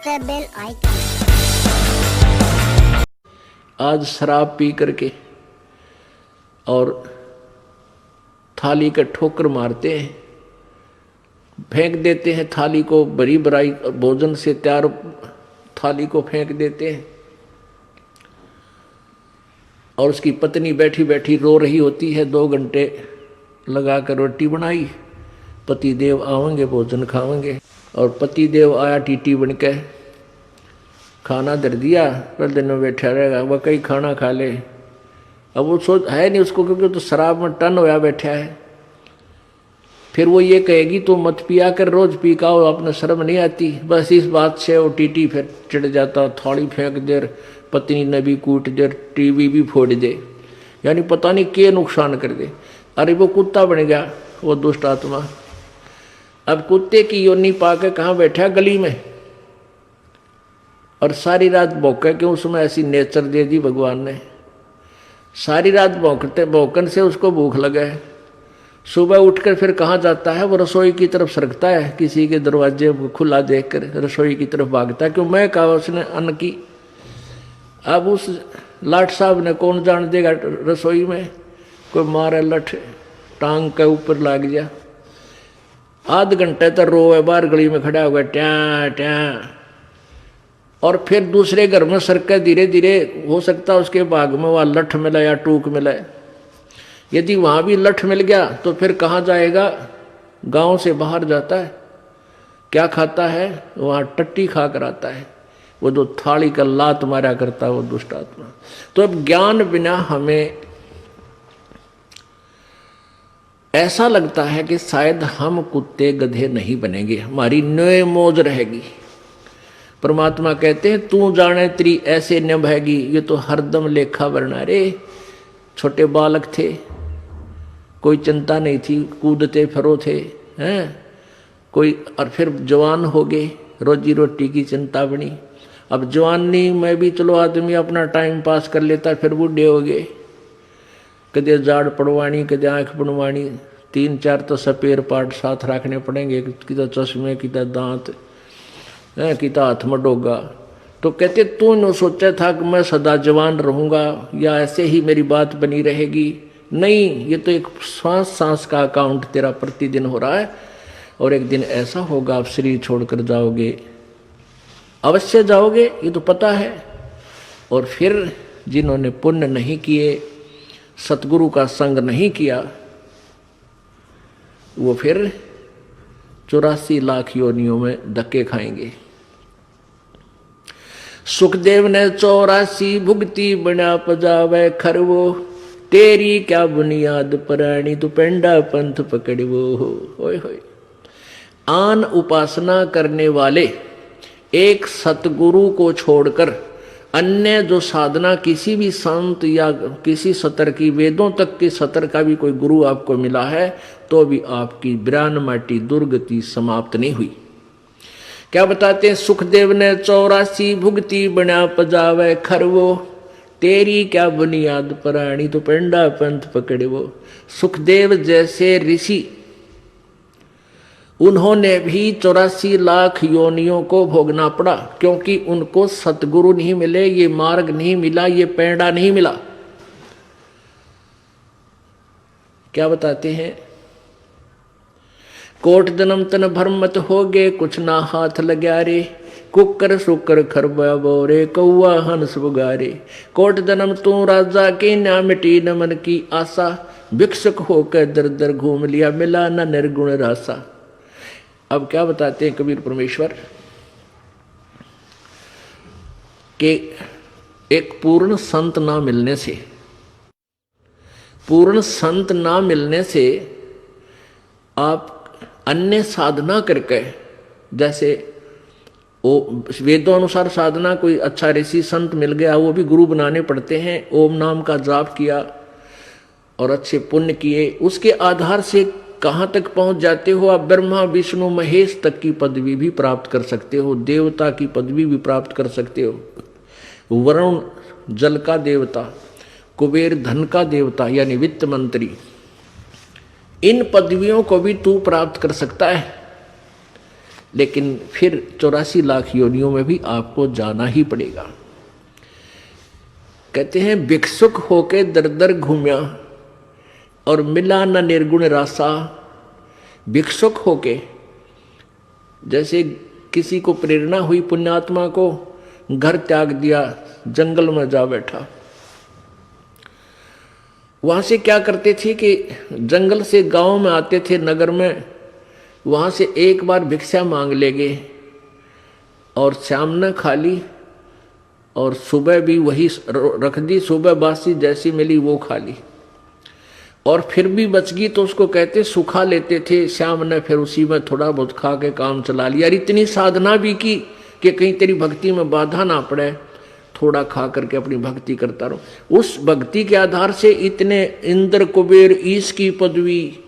the bell icon. आज शराब P करके और थाली का ठोकर मारते हैं, फेंक देते हैं थाली को, बड़ी बड़ाई भोजन से तैयार थाली को फेंक देते हैं। और उसकी पत्नी बैठी बैठी रो रही होती है, 2 घंटे लगाकर रोटी बनाई, पति देव आवेंगे भोजन खावेंगे। और पति देव आया टीटी बन के, खाना धर दिया, पर दिन में बैठा रहेगा, वह कई खाना खा ले। अब वो सोच है नहीं उसको, क्योंकि तो शराब में टन होया बैठा है। फिर वो ये कहेगी तो मत पिया कर, रोज पी का हो, अपने शर्म नहीं आती। बस इस बात से वो टीटी फिर चिढ़ जाता, थाली फेंक दे, पत्नी ने भी कूट दे, टीवी भी फोड़ दे, यानी पता नहीं क्या नुकसान कर दे। अरे वो कुत्ता बन गया वो दुष्ट आत्मा। अब कुत्ते की योनी पाके कहाँ बैठा, गली में, और सारी रात भौंके, क्यों उसमें ऐसी नेचर दे दी भगवान ने। सारी रात भौंकते भौंकन से उसको भूख लगा है। सुबह उठकर फिर कहाँ जाता है, वो रसोई की तरफ सरकता है, किसी के दरवाजे खुला देखकर रसोई की तरफ भागता है, क्यों मैं कहा उसने अन्न की। अब उस लाट साहब ने कौन जान देगा, रसोई में कोई मारे लठ टांग के ऊपर लाग गया। आध घंटे तक रोए, बाहर गली में खड़ा हुआ ट्या ट्या। और फिर दूसरे घर में सरके, धीरे धीरे हो सकता है उसके बाग में वह लठ मिला या टूक मिला। यदि वहाँ भी लठ मिल गया तो फिर कहाँ जाएगा, गांव से बाहर जाता है। क्या खाता है, वहाँ टट्टी खा कर आता है, वो जो थाली का लात मारा करता है वो दुष्ट आत्मा। तो अब ज्ञान बिना हमें ऐसा लगता है कि शायद हम कुत्ते गधे नहीं बनेंगे, हमारी न्योय मौज रहेगी। परमात्मा कहते हैं तू जाने तेरी ऐसे निभाएगी, ये तो हरदम लेखा वरना रे। छोटे बालक थे, कोई चिंता नहीं थी, कूदते फिरो थे, हैं कोई, और फिर जवान हो गए, रोजी रोटी की चिंता बनी। अब जवानी में भी चलो आदमी अपना टाइम पास कर लेता, फिर बूढ़े हो गए, कदे जाड़ पड़वानी, कदे आँख बनवानी, 3-4 तो सपेर पार्ट साथ रखने पड़ेंगे, किता चश्मे, किता दांत, किता हाथ में डोगा। तो कहते तू न सोचा था कि मैं सदा जवान रहूँगा या ऐसे ही मेरी बात बनी रहेगी। नहीं, ये तो एक सांस सांस का अकाउंट तेरा प्रतिदिन हो रहा है, और एक दिन ऐसा होगा आप शरीर छोड़कर जाओगे, अवश्य जाओगे, ये तो पता है। और फिर जिन्होंने पुण्य नहीं किए, सतगुरु का संग नहीं किया, वो फिर 84 लाख योनियों में धक्के खाएंगे। सुखदेव ने 84 भुगती बना पजावे खरवो, तेरी क्या बुनियाद परानी तू पेंडा पंथ पकड़वो। होय होय। आन उपासना करने वाले एक सतगुरु को छोड़कर अन्य जो साधना किसी भी संत या किसी सतर की, वेदों तक के सतर का भी कोई गुरु आपको मिला है, तो भी आपकी ब्राह्मटी दुर्गति समाप्त नहीं हुई। क्या बताते हैं, सुखदेव ने 84 भुगती बना पजावे खरवो, तेरी क्या बुनियाद पराणी तो पेंडा पंथ पकड़वो। सुखदेव जैसे ऋषि, उन्होंने भी 84 लाख योनियों को भोगना पड़ा, क्योंकि उनको सतगुरु नहीं मिले, ये मार्ग नहीं मिला, ये पेंडा नहीं मिला। क्या बताते हैं, कोट जन्म तन भरमत हो गए, कुछ ना हाथ लग्या रे, कुकर सुकर खरबा बोरे, कौआ हंस बुगारे। कोट जन्म तू राजा की, ना मिटी न मन की आशा, भिक्षुक होकर दर दर घूम लिया, मिला न निर्गुण रासा। अब क्या बताते हैं कबीर परमेश्वर कि एक पूर्ण संत ना मिलने से, पूर्ण संत ना मिलने से आप अन्य साधना करके, जैसे वो वेदों अनुसार साधना, कोई अच्छा ऋषि संत मिल गया, वो भी गुरु बनाने पड़ते हैं, ओम नाम का जाप किया और अच्छे पुण्य किए, उसके आधार से कहाँ तक पहुँच जाते हो आप, ब्रह्मा विष्णु महेश तक की पदवी भी प्राप्त कर सकते हो, देवता की पदवी भी प्राप्त कर सकते हो। वरुण जल का देवता, कुबेर धन का देवता यानी वित्त मंत्री, इन पदवियों को भी तू प्राप्त कर सकता है। लेकिन फिर 84 लाख योनियों में भी आपको जाना ही पड़ेगा। कहते हैं भिक्षुक होके दर दर घूमिया और मिला न निर्गुण रासा। भिक्षुक होके, जैसे किसी को प्रेरणा हुई पुण्यात्मा को, घर त्याग दिया, जंगल में जा बैठा। वहां से क्या करते थे कि जंगल से गांव में आते थे, नगर में, वहां से एक बार भिक्षा मांग लेंगे और शाम ने खा ली और सुबह भी वही रख दी, सुबह बासी जैसी मिली वो खा ली, और फिर भी बच गई तो उसको कहते सुखा लेते थे। शाम ने फिर उसी में थोड़ा बहुत खा के काम चला लिया। और इतनी साधना भी की कि कहीं तेरी भक्ति में बाधा ना पड़े, थोड़ा खा करके अपनी भक्ति करता रहो। उस भक्ति के आधार से इतने इंद्र कुबेर ईश की पदवी,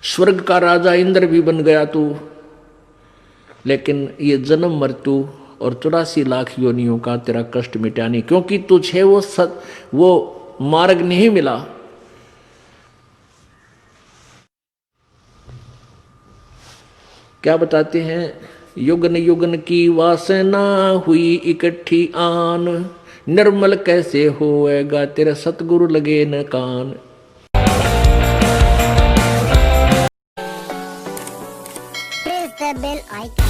स्वर्ग का राजा इंद्र भी बन गया तू। लेकिन ये जन्म मृत्यु और 84 लाख योनियों का तेरा कष्ट मिटा नहीं, क्योंकि तुझे वो मार्ग नहीं मिला। क्या बताते हैं, युगन युगन की वासना हुई इकट्ठी आन, निर्मल कैसे होएगा तेरा सतगुरु लगे न कान। Press the bell icon.